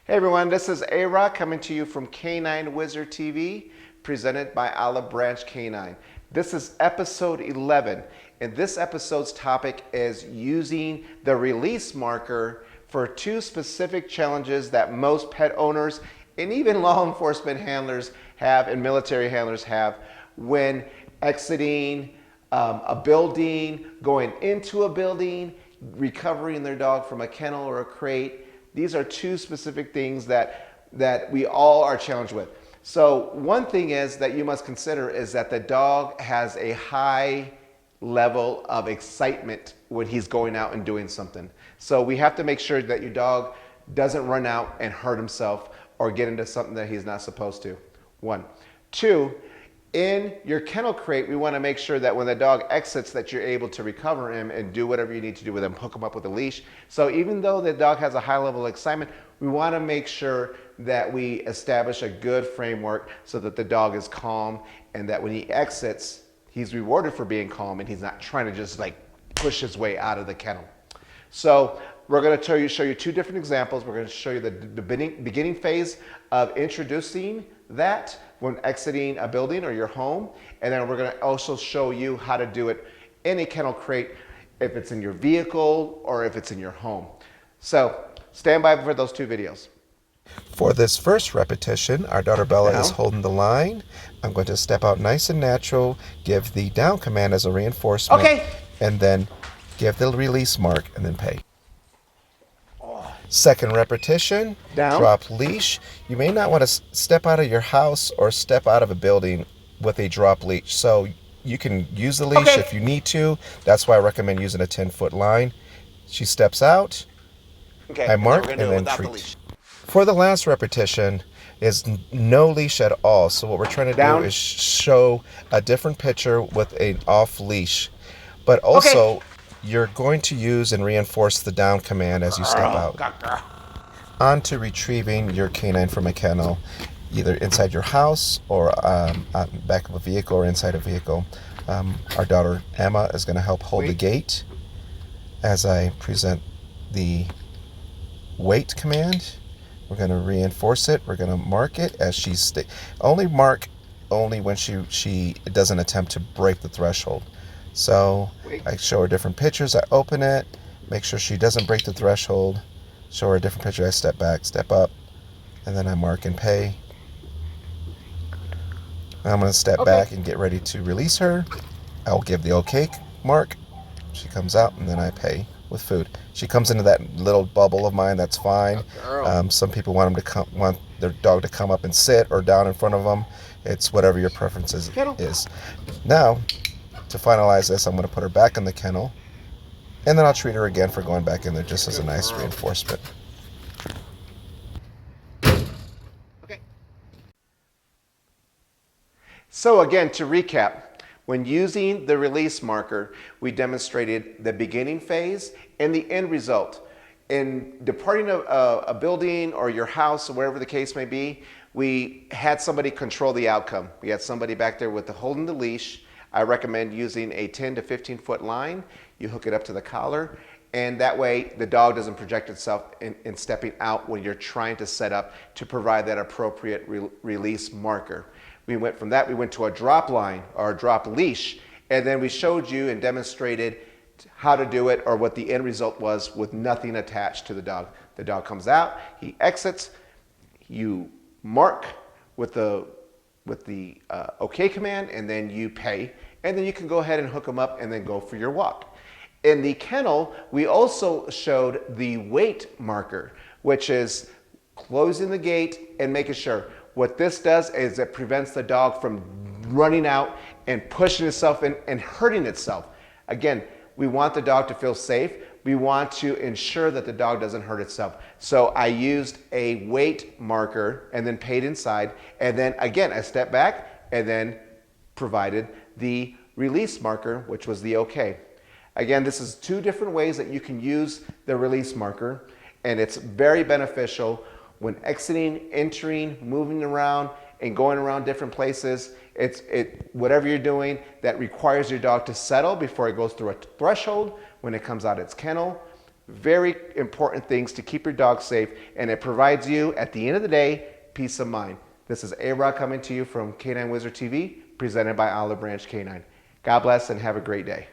Hey everyone, this is A-Rock coming to you from Canine Wizard TV, presented by Olive Branch Canine. This is episode 11, and this episode's topic is using the release marker for two specific challenges that most pet owners and even law enforcement handlers have and military handlers have when exiting a building, going into a building, recovering their dog from a kennel or a crate. These are two specific things that we all are challenged with. So one thing is that you must consider is that the dog has a high level of excitement when he's going out and doing something. So we have to make sure that your dog doesn't run out and hurt himself or get into something that he's not supposed to. One. Two, in your kennel crate, we want to make sure that when the dog exits that you're able to recover him and do whatever you need to do with him, hook him up with a leash. So even though the dog has a high level of excitement, we want to make sure that we establish a good framework so that the dog is calm and that when he exits, he's rewarded for being calm and he's not trying to just like push his way out of the kennel. So we're going to show you two different examples. We're going to show you the beginning phase of introducing that when exiting a building or your home. And then we're going to also show you how to do it in a kennel crate if it's in your vehicle or if it's in your home. So stand by for those two videos. For this first repetition, our daughter Bella is holding the line. I'm going to step out nice and natural, give the down command as a reinforcement, and then give the release mark and then pay. Second repetition, down. Drop leash. You may not want to step out of your house or step out of a building with a drop leash. So you can use the leash if you need to. That's why I recommend using a 10-foot line. She steps out, I mark, and then treat. For the last repetition is no leash at all. So what we're trying to do is show a different picture with an off leash. But also, you're going to use and reinforce the down command as you step out. On to retrieving your canine from a kennel, either inside your house or back of a vehicle or inside a vehicle. Our daughter Emma is going to help hold the gate as I present the wait command. We're going to reinforce it. We're going to mark it as she's only when she doesn't attempt to break the threshold. So I show her different pictures. I open it, make sure she doesn't break the threshold. Show her a different picture. I step back, step up, and then I mark and pay. I'm going to step back and get ready to release her. I'll give the okay mark. She comes out, and then I pay with food. She comes into that little bubble of mine. That's fine. Some people want their dog to come up and sit or down in front of them. It's whatever your preference is. Now, to finalize this, I'm going to put her back in the kennel, and then I'll treat her again for going back in there just as a nice reinforcement. So again, to recap, when using the release marker, we demonstrated the beginning phase and the end result. In departing a building or your house or wherever the case may be, we had somebody control the outcome. We had somebody back there with holding the leash. I recommend using a 10 to 15 foot line. You hook it up to the collar, and that way the dog doesn't project itself in stepping out when you're trying to set up to provide that appropriate release marker. We went from that, we went to a drop line or a drop leash, and then we showed you and demonstrated how to do it or what the end result was with nothing attached to the dog. The dog comes out, he exits, you mark with the OK command, and then you pay, and then you can go ahead and hook them up and then go for your walk. In the kennel, we also showed the wait marker, which is closing the gate and making sure. What this does is it prevents the dog from running out and pushing itself and hurting itself. Again, we want the dog to feel safe. We want to ensure that the dog doesn't hurt itself. So I used a wait marker and then paid inside. And then again, I stepped back and then provided the release marker, which was the OK. Again, this is two different ways that you can use the release marker, and it's very beneficial when exiting, entering, moving around, and going around different places. Whatever you're doing that requires your dog to settle before it goes through a threshold, when it comes out its kennel, Very important things to keep your dog safe, and it provides you, at the end of the day, peace of mind. This is A-Rod coming to you from Canine Wizard TV, presented by Olive Branch Canine. God bless and have a great day.